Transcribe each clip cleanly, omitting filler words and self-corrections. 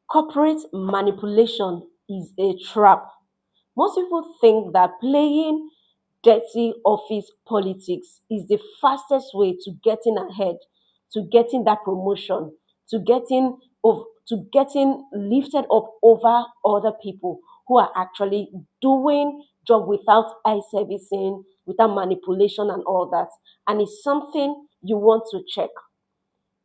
Corporate manipulation is a trap. Most people think that playing dirty office politics is the fastest way to getting ahead, to getting that promotion, to getting lifted up over other people who are actually doing job without eye servicing, without manipulation and all that. And it's something you want to check.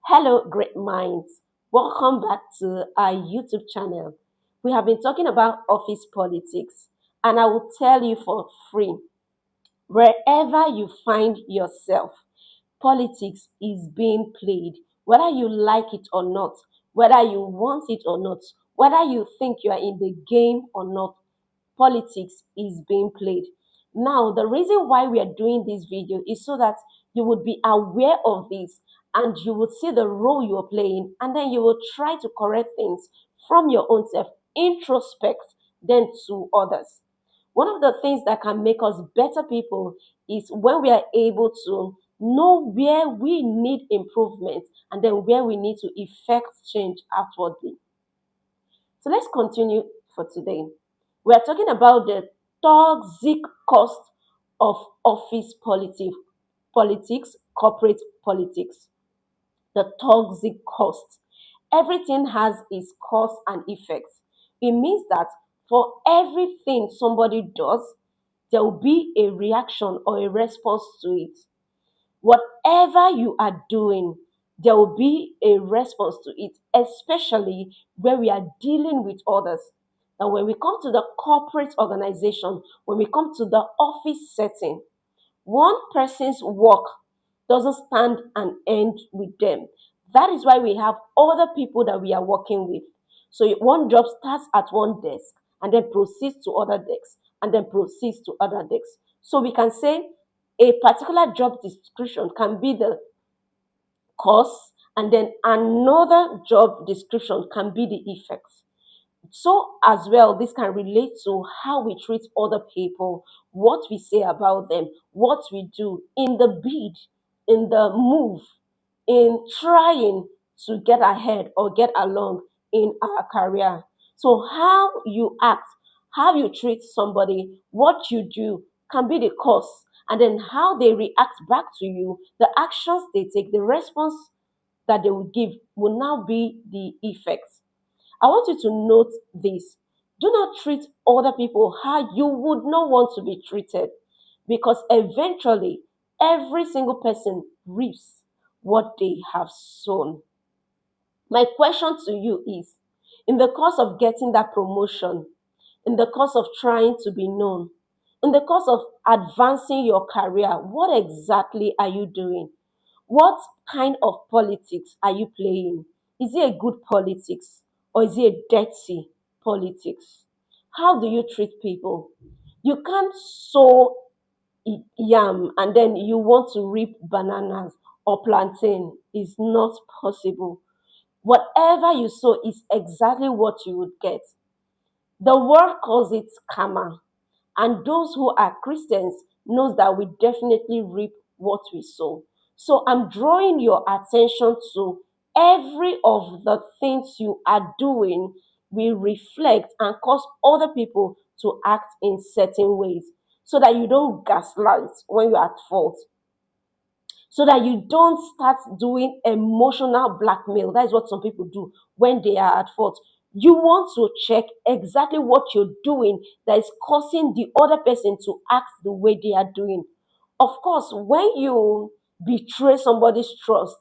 Hello, great minds. Welcome back to our YouTube channel. We have been talking about office politics, and I will tell you for free wherever you find yourself, politics is being played, whether you like it or not, whether you want it or not, whether you think you are in the game or not, politics is being played. Now, the reason why we are doing this video is so that you would be aware of this and you would see the role you are playing, and then you will try to correct things from your own self, introspect, then to others. One of the things that can make us better people is when we are able to know where we need improvement and then where we need to effect change outwardly. So let's continue for today. We are talking about the toxic cost of office politics, corporate politics. The toxic cost. Everything has its cause and effects. It means that for everything somebody does, there will be a reaction or a response to it. Whatever you are doing, there will be a response to it, especially when we are dealing with others. And when we come to the corporate organization, when we come to the office setting, one person's work doesn't stand and end with them. That is why we have other people that we are working with. So one job starts at one desk and then proceeds to other desks and then proceeds to other desks. So we can say a particular job description can be the cause, and then another job description can be the effects. So, as well, this can relate to how we treat other people, what we say about them, what we do in the bid, in the move, in trying to get ahead or get along in our career. So, how you act, how you treat somebody, what you do can be the cause, and then how they react back to you, the actions they take, the response that they will give will now be the effects. I want you to note this. Do not treat other people how you would not want to be treated, because eventually every single person reaps what they have sown. My question to you is, in the course of getting that promotion, in the course of trying to be known, in the course of advancing your career, what exactly are you doing? What kind of politics are you playing? Is it a good politics or is it a dirty politics? How do you treat people? You can't sow yam and then you want to reap bananas or plantain. It's not possible. Whatever you sow is exactly what you would get. The world calls it karma, and those who are Christians knows that we definitely reap what we sow. So I'm drawing your attention to every of the things you are doing will reflect and cause other people to act in certain ways, so that you don't gaslight when you're at fault, so that you don't start doing emotional blackmail. That is what some people do when they are at fault. You want to check exactly what you're doing that is causing the other person to act the way they are doing. Of course, when you betray somebody's trust,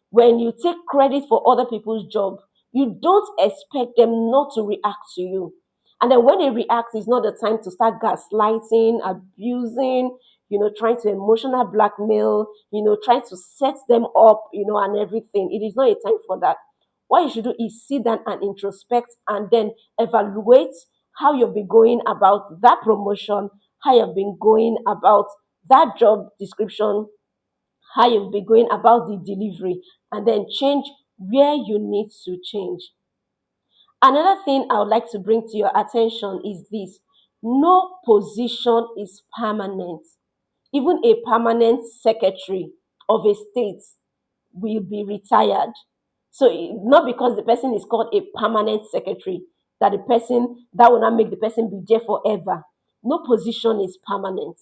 when you take credit for other people's job, you don't expect them not to react to you. And then when they react, it's not the time to start gaslighting, abusing, trying to emotional blackmail, trying to set them up, and everything. It is not a time for that. What you should do is sit down and introspect and then evaluate how you've been going about that promotion, how you've been going about that job description, how you've been going about the delivery, and then change where you need to change. Another thing I would like to bring to your attention is this: no position is permanent. Even a permanent secretary of a state will be retired. So not because the person is called a permanent secretary that the person that will not make the person be there forever. No position is permanent.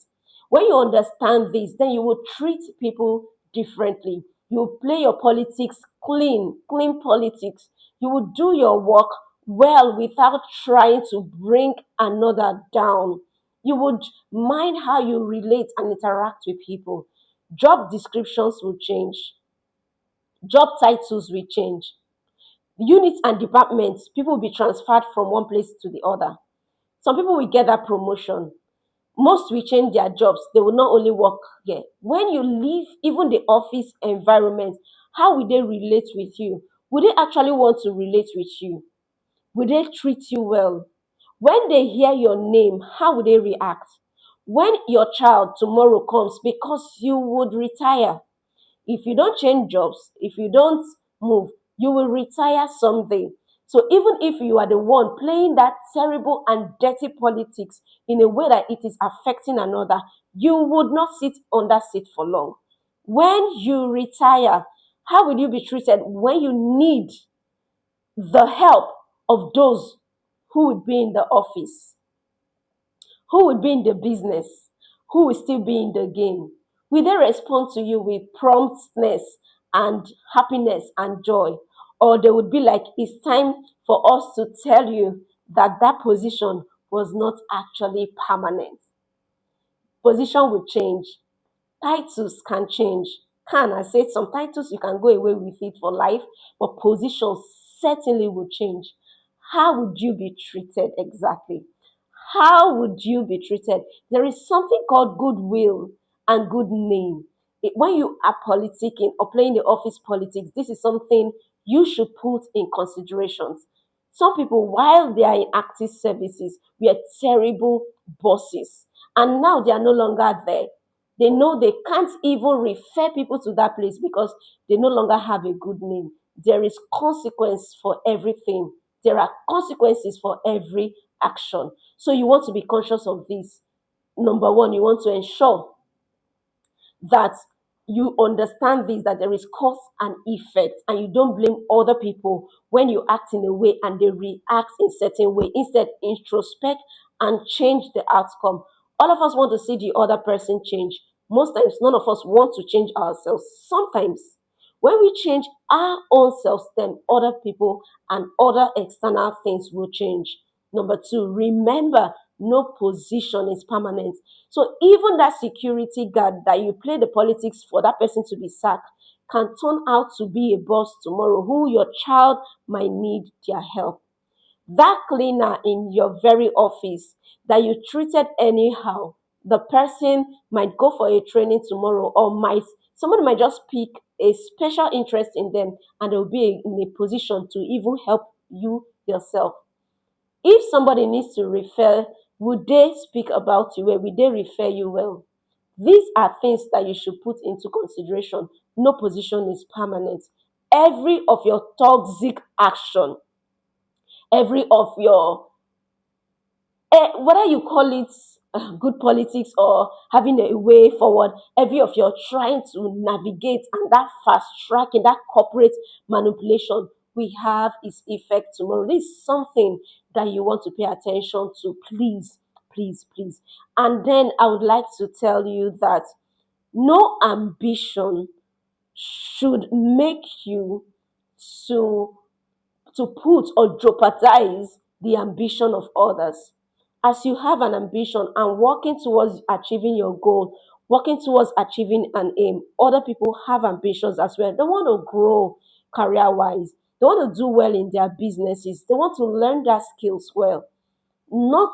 When you understand this, then you will treat people differently. You will play your politics clean, clean politics. You will do your work well without trying to bring another down. You would mind how you relate and interact with people. Job descriptions will change, job titles will change, units and departments, people will be transferred from one place to the other. Some people will get that promotion. Most will change their jobs. They will not only work here. When you leave even the office environment, how will they relate with you? Will they actually want to relate with you? Will they treat you well? When they hear your name, how will they react? When your child tomorrow comes because you would retire, if you don't change jobs, if you don't move, you will retire someday. So even if you are the one playing that terrible and dirty politics in a way that it is affecting another, you would not sit on that seat for long. When you retire, how will you be treated when you need the help of those who would be in the office, who would be in the business, who will still be in the game? Will they respond to you with promptness and happiness and joy? Or they would be like, it's time for us to tell you that that position was not actually permanent. Position will change, titles can change. Can I said some titles you can go away with it for life, but positions certainly will change. How would you be treated exactly? How would you be treated? There is something called goodwill and good name. When you are politicking or playing the office politics, this is something you should put in considerations. Some people, while they are in active services, were terrible bosses, and now they are no longer there. They know they can't even refer people to that place because they no longer have a good name. There is consequence for everything. There are consequences for every action. So you want to be conscious of this. Number one, you want to ensure that you understand this, that there is cause and effect, and you don't blame other people when you act in a way and they react in certain way. Instead, introspect and change the outcome. All of us want to see the other person change. Most times none of us want to change ourselves. Sometimes when we change our own selves, then other people and other external things will change. Number two, remember, no position is permanent. So even that security guard that you play the politics for that person to be sacked can turn out to be a boss tomorrow who your child might need their help. That cleaner in your very office that you treated anyhow, the person might go for a training tomorrow, or might somebody might just pick a special interest in them, and they'll be in a position to even help you yourself. If somebody needs to refer, would they speak about you well? Will they refer you well? These are things that you should put into consideration. No position is permanent. Every of your toxic action, every of your whether you call it good politics or having a way forward, every of your trying to navigate and that fast tracking, that corporate manipulation we have its effect tomorrow. This is something that you want to pay attention to. Please, please, please. And then I would like to tell you that no ambition should make you to put or jeopardize the ambition of others. As you have an ambition and working towards achieving your goal, working towards achieving an aim, other people have ambitions as well. They want to grow career wise, they want to do well in their businesses, they want to learn their skills well, not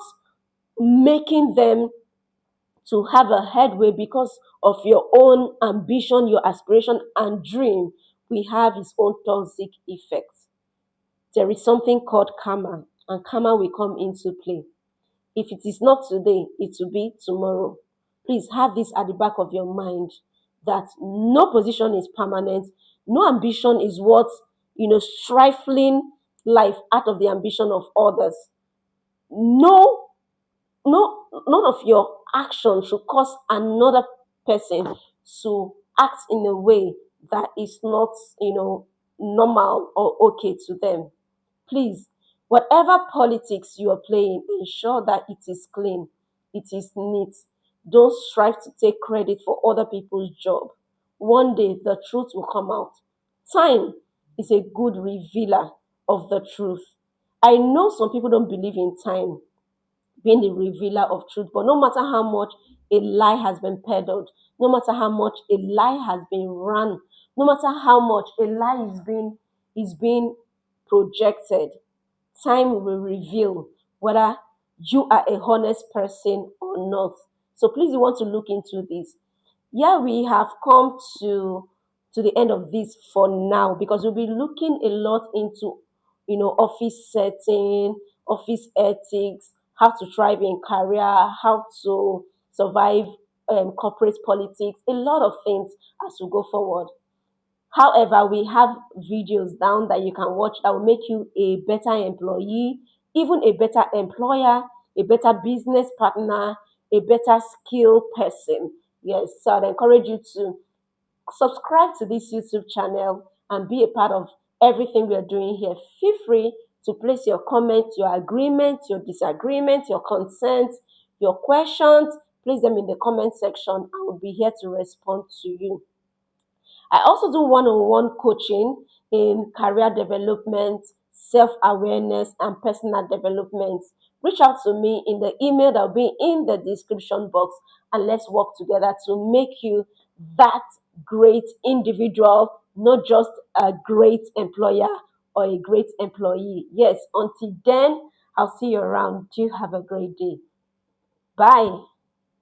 making them to have a headway because of your own ambition, your aspiration, and dream. We have its own toxic effects. There is something called karma, and karma will come into play. If it is not today, it will be tomorrow. Please have this at the back of your mind that no position is permanent, no ambition is worth, stifling life out of the ambition of others. No, none of your action should cause another person to act in a way that is not, normal or okay to them. Please, whatever politics you are playing, ensure that it is clean, it is neat. Don't strive to take credit for other people's job. One day the truth will come out. Time is a good revealer of the truth. I know some people don't believe in time being the revealer of truth, but no matter how much a lie has been peddled, no matter how much a lie has been run, no matter how much a lie is being projected, time will reveal whether you are a honest person or not. So please, you want to look into this. Yeah, we have come to the end of this for now, because we'll be looking a lot into office setting, office ethics, how to thrive in career, how to survive corporate politics, a lot of things as we go forward. However, we have videos down that you can watch that will make you a better employee, even a better employer, a better business partner, a better skill person. Yes, so I'd encourage you to subscribe to this YouTube channel and be a part of everything we are doing here. Feel free to place your comments, your agreements, your disagreements, your concerns, your questions. Place them in the comment section. I will be here to respond to you. I also do one on one coaching in career development, self awareness, and personal development. Reach out to me in the email that will be in the description box, and let's work together to make you that great individual, not just a great employer or a great employee. Yes, until then, I'll see you around. Do have a great day. Bye.